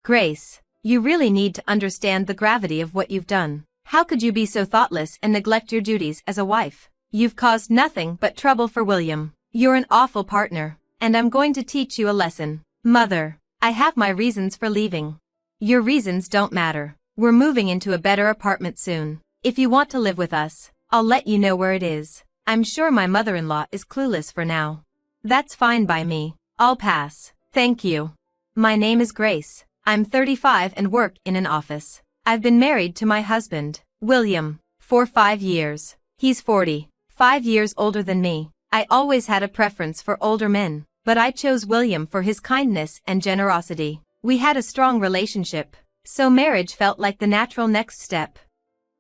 Grace, you really need to understand the gravity of what you've done. How could you be so thoughtless and neglect your duties as a wife? You've caused nothing but trouble for William. You're an awful partner, and I'm going to teach you a lesson. Mother, I have my reasons for leaving. Your reasons don't matter. We're moving into a better apartment soon. If you want to live with us, I'll let you know where it is. I'm sure my mother-in-law is clueless for now. That's fine by me. I'll pass. Thank you. My name is Grace. I'm 35 and work in an office. I've been married to my husband, William, for 5 years. He's 40, 5 years older than me. I always had a preference for older men, but I chose William for his kindness and generosity. We had a strong relationship, so marriage felt like the natural next step.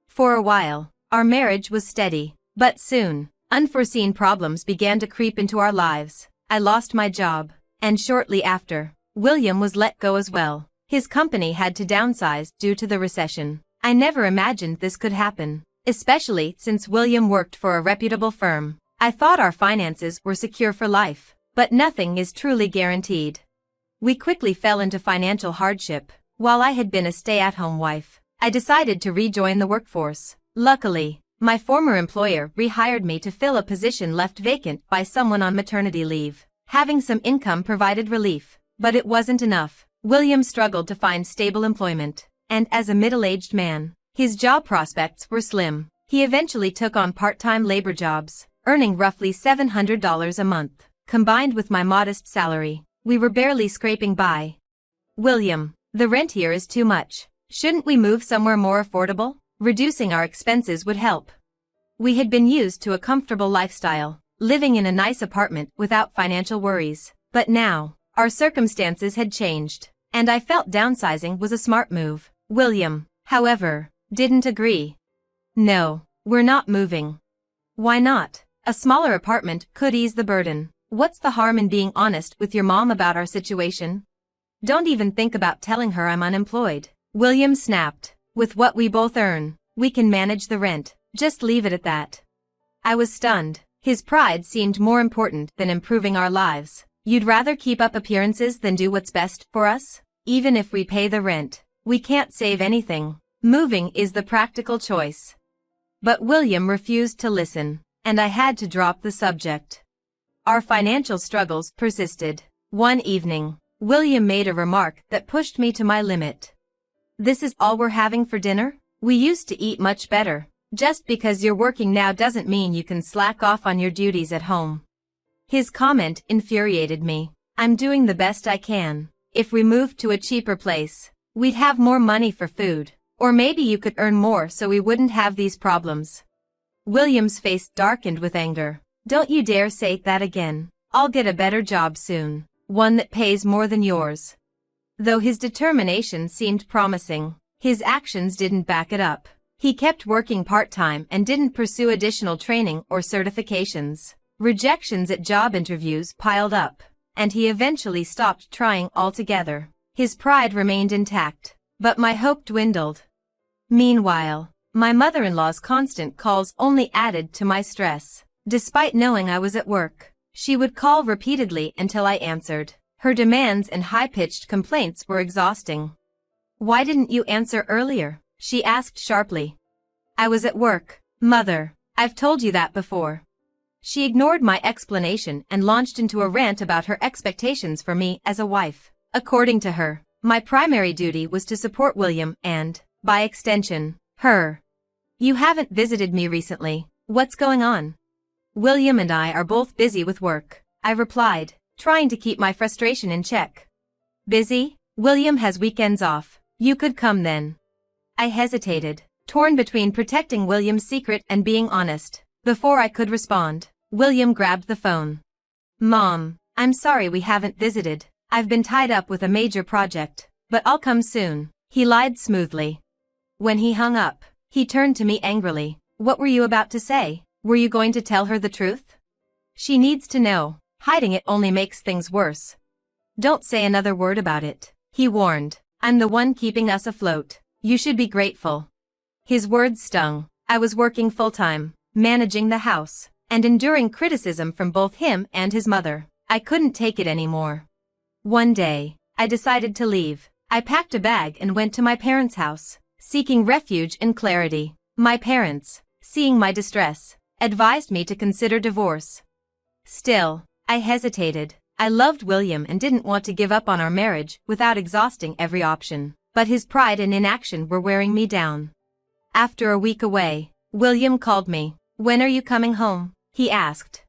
For a while, our marriage was steady, but soon, unforeseen problems began to creep into our lives. I lost my job, and shortly after, William was let go as well. His company had to downsize due to the recession. I never imagined this could happen, especially since William worked for a reputable firm. I thought our finances were secure for life, but nothing is truly guaranteed. We quickly fell into financial hardship. While I had been a stay-at-home wife, I decided to rejoin the workforce. Luckily, my former employer rehired me to fill a position left vacant by someone on maternity leave. Having some income provided relief, but it wasn't enough. William struggled to find stable employment, and as a middle-aged man, his job prospects were slim. He eventually took on part-time labor jobs, earning roughly $700 a month. Combined with my modest salary, we were barely scraping by. William, the rent here is too much. Shouldn't we move somewhere more affordable? Reducing our expenses would help. We had been used to a comfortable lifestyle, living in a nice apartment without financial worries. But now, our circumstances had changed, and I felt downsizing was a smart move. William, however, didn't agree. No, we're not moving. Why not? A smaller apartment could ease the burden. What's the harm in being honest with your mom about our situation? Don't even think about telling her I'm unemployed. William snapped. With what we both earn, we can manage the rent. Just leave it at that. I was stunned. His pride seemed more important than improving our lives. You'd rather keep up appearances than do what's best for us? Even if we pay the rent, we can't save anything. Moving is the practical choice. But William refused to listen, and I had to drop the subject. Our financial struggles persisted. One evening, William made a remark that pushed me to my limit. This is all we're having for dinner? We used to eat much better. Just because you're working now doesn't mean you can slack off on your duties at home. His comment infuriated me. I'm doing the best I can. If we moved to a cheaper place, we'd have more money for food. Or maybe you could earn more so we wouldn't have these problems. William's face darkened with anger. Don't you dare say that again. I'll get a better job soon. One that pays more than yours. Though his determination seemed promising, his actions didn't back it up. He kept working part-time and didn't pursue additional training or certifications. Rejections at job interviews piled up, and he eventually stopped trying altogether. His pride remained intact, but my hope dwindled. Meanwhile, my mother-in-law's constant calls only added to my stress. Despite knowing I was at work, she would call repeatedly until I answered. Her demands and high-pitched complaints were exhausting. Why didn't you answer earlier? She asked sharply. I was at work, Mother. I've told you that before. She ignored my explanation and launched into a rant about her expectations for me as a wife. According to her, my primary duty was to support William and, by extension, her. You haven't visited me recently. What's going on? William and I are both busy with work, I replied, trying to keep my frustration in check. Busy? William has weekends off. You could come then. I hesitated, torn between protecting William's secret and being honest. Before I could respond, William grabbed the phone. Mom, I'm sorry we haven't visited. I've been tied up with a major project, but I'll come soon. He lied smoothly. When he hung up, he turned to me angrily. What were you about to say? Were you going to tell her the truth? She needs to know. Hiding it only makes things worse. Don't say another word about it, he warned. I'm the one keeping us afloat. You should be grateful. His words stung. I was working full-time, managing the house, and enduring criticism from both him and his mother. I couldn't take it anymore. One day, I decided to leave. I packed a bag and went to my parents' house, seeking refuge and clarity. My parents, seeing my distress, advised me to consider divorce. Still, I hesitated. I loved William and didn't want to give up on our marriage without exhausting every option, but his pride and inaction were wearing me down. After a week away, William called me. "When are you coming home?" he asked.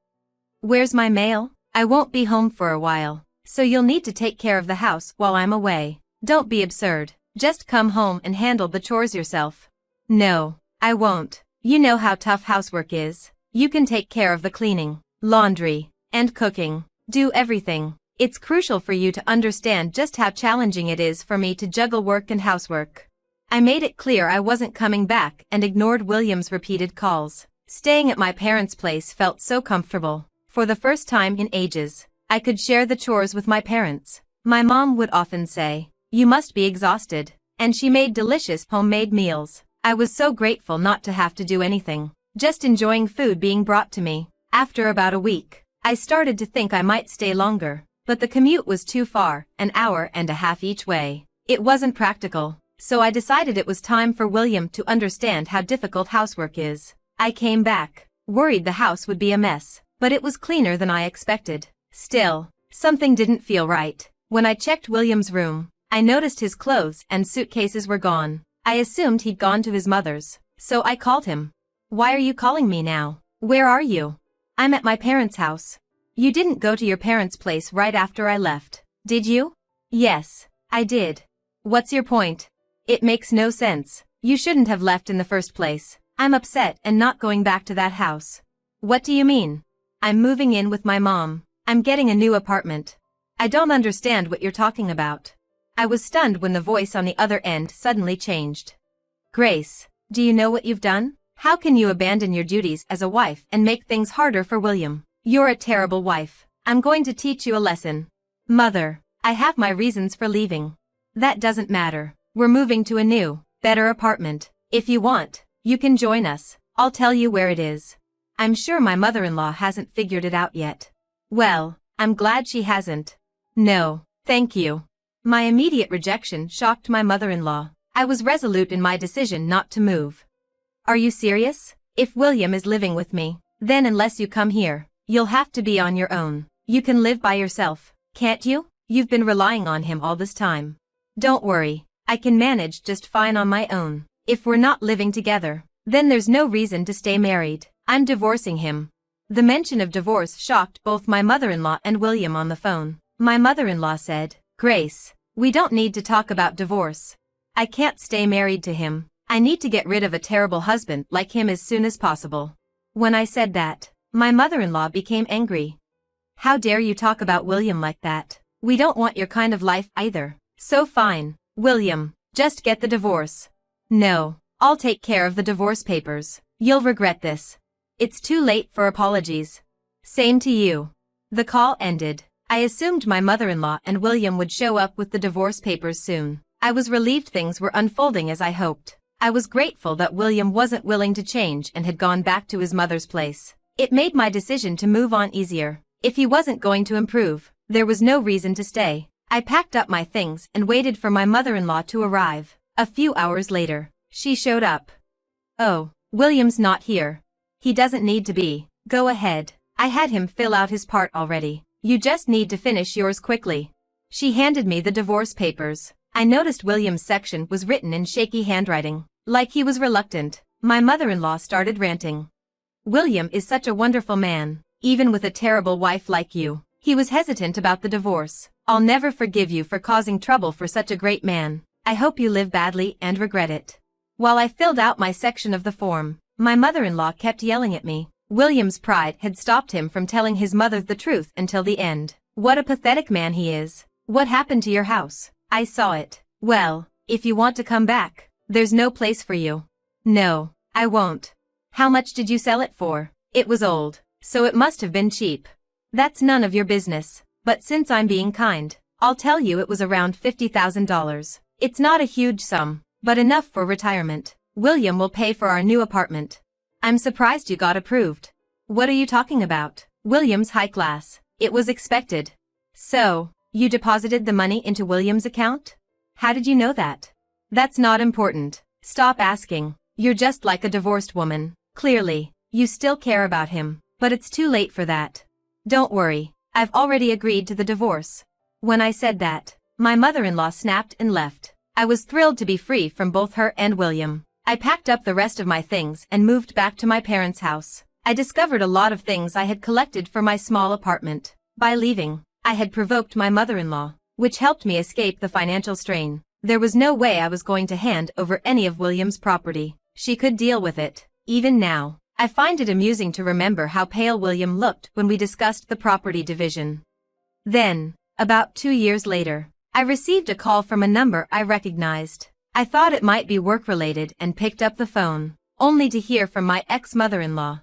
"Where's my mail? I won't be home for a while, so you'll need to take care of the house while I'm away. Don't be absurd. Just come home and handle the chores yourself." "No, I won't. You know how tough housework is. You can take care of the cleaning, laundry, and cooking. Do everything. It's crucial for you to understand just how challenging it is for me to juggle work and housework." I made it clear I wasn't coming back and ignored William's repeated calls. Staying at my parents' place felt so comfortable. For the first time in ages, I could share the chores with my parents. My mom would often say, "You must be exhausted," and she made delicious homemade meals. I was so grateful not to have to do anything, just enjoying food being brought to me. After about a week, I started to think I might stay longer, but the commute was too far, an hour and a half each way. It wasn't practical, so I decided it was time for William to understand how difficult housework is. I came back, worried the house would be a mess, but it was cleaner than I expected. Still, something didn't feel right. When I checked William's room, I noticed his clothes and suitcases were gone. I assumed he'd gone to his mother's, so I called him. "Why are you calling me now? Where are you?" "I'm at my parents' house." "You didn't go to your parents' place right after I left, did you?" "Yes, I did." "What's your point? It makes no sense. You shouldn't have left in the first place. I'm upset and not going back to that house." "What do you mean?" "I'm moving in with my mom. I'm getting a new apartment." "I don't understand what you're talking about." I was stunned when the voice on the other end suddenly changed. "Grace, do you know what you've done? How can you abandon your duties as a wife and make things harder for William? You're a terrible wife. I'm going to teach you a lesson." "Mother, I have my reasons for leaving." "That doesn't matter. We're moving to a new, better apartment. If you want, you can join us. I'll tell you where it is." I'm sure my mother-in-law hasn't figured it out yet. Well, I'm glad she hasn't. "No, thank you." My immediate rejection shocked my mother-in-law. I was resolute in my decision not to move. "Are you serious? If William is living with me, then unless you come here, you'll have to be on your own. You can live by yourself, can't you? You've been relying on him all this time." "Don't worry, I can manage just fine on my own. If we're not living together, then there's no reason to stay married. I'm divorcing him." The mention of divorce shocked both my mother-in-law and William on the phone. My mother-in-law said, "Grace, we don't need to talk about divorce. I can't stay married to him. I need to get rid of a terrible husband like him as soon as possible." When I said that, my mother-in-law became angry. "How dare you talk about William like that? We don't want your kind of life either. So fine, William, just get the divorce." "No, I'll take care of the divorce papers. You'll regret this." "It's too late for apologies." "Same to you." The call ended. I assumed my mother-in-law and William would show up with the divorce papers soon. I was relieved things were unfolding as I hoped. I was grateful that William wasn't willing to change and had gone back to his mother's place. It made my decision to move on easier. If he wasn't going to improve, there was no reason to stay. I packed up my things and waited for my mother-in-law to arrive. A few hours later, she showed up. "Oh, William's not here." "He doesn't need to be. Go ahead. I had him fill out his part already. You just need to finish yours quickly." She handed me the divorce papers. I noticed William's section was written in shaky handwriting, like he was reluctant. My mother-in-law started ranting. "William is such a wonderful man, even with a terrible wife like you. He was hesitant about the divorce. I'll never forgive you for causing trouble for such a great man. I hope you live badly and regret it." While I filled out my section of the form, my mother-in-law kept yelling at me. William's pride had stopped him from telling his mother the truth until the end. What a pathetic man he is. "What happened to your house? I saw it." "Well, if you want to come back, there's no place for you." "No, I won't." "How much did you sell it for?" "It was old, so it must have been cheap." "That's none of your business, but since I'm being kind, I'll tell you it was around $50,000. It's not a huge sum, but enough for retirement. William will pay for our new apartment." "I'm surprised you got approved." "What are you talking about? William's high class. It was expected." "So, you deposited the money into William's account?" How did you know that? That's not important. Stop asking. You're just like a divorced woman. Clearly, you still care about him, but it's too late for that. Don't worry, I've already agreed to the divorce. When I said that, my mother-in-law snapped and left. I was thrilled to be free from both her and William. I packed up the rest of my things and moved back to my parents' house. I discovered a lot of things I had collected for my small apartment. By leaving, I had provoked my mother-in-law, which helped me escape the financial strain. There was no way I was going to hand over any of William's property. She could deal with it. Even now, I find it amusing to remember how pale William looked when we discussed the property division. Then, about 2 years later, I received a call from a number I recognized. I thought it might be work-related and picked up the phone, only to hear from my ex-mother-in-law.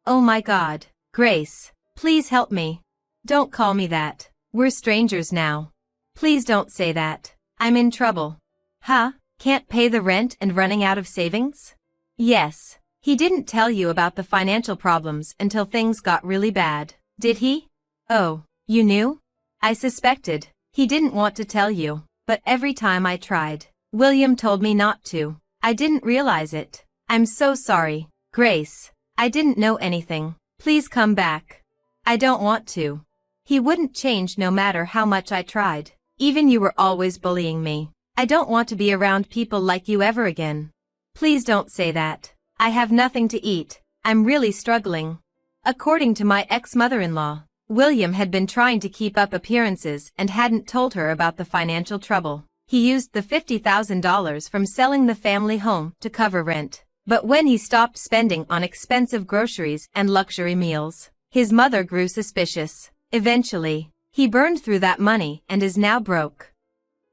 "Oh my God, Grace, please help me. Don't call me that. We're strangers now. Please don't say that. I'm in trouble." "Huh? Can't pay the rent and running out of savings?" "Yes. He didn't tell you about the financial problems until things got really bad, did he?" "Oh, you knew?" "I suspected. He didn't want to tell you, but every time I tried, William told me not to. I didn't realize it. I'm so sorry, Grace. I didn't know anything. Please come back." "I don't want to. He wouldn't change no matter how much I tried. Even you were always bullying me. I don't want to be around people like you ever again." "Please don't say that. I have nothing to eat. I'm really struggling." According to my ex-mother-in-law, William had been trying to keep up appearances and hadn't told her about the financial trouble. He used the $50,000 from selling the family home to cover rent. But when he stopped spending on expensive groceries and luxury meals, his mother grew suspicious. Eventually, he burned through that money and is now broke.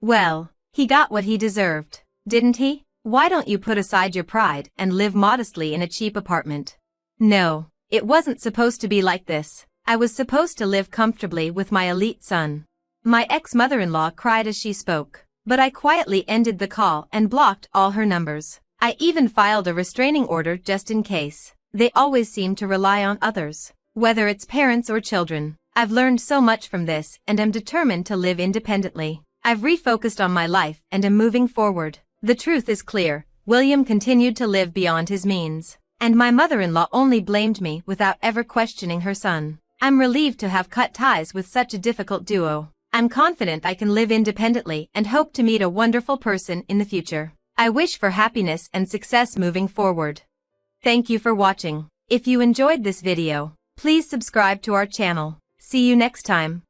Well, he got what he deserved, didn't he? Why don't you put aside your pride and live modestly in a cheap apartment? No, it wasn't supposed to be like this. I was supposed to live comfortably with my elite son. My ex-mother-in-law cried as she spoke, but I quietly ended the call and blocked all her numbers. I even filed a restraining order just in case. They always seem to rely on others, whether it's parents or children. I've learned so much from this and am determined to live independently. I've refocused on my life and am moving forward. The truth is clear. William continued to live beyond his means, and my mother-in-law only blamed me without ever questioning her son. I'm relieved to have cut ties with such a difficult duo. I'm confident I can live independently and hope to meet a wonderful person in the future. I wish for happiness and success moving forward. Thank you for watching. If you enjoyed this video, please subscribe to our channel. See you next time.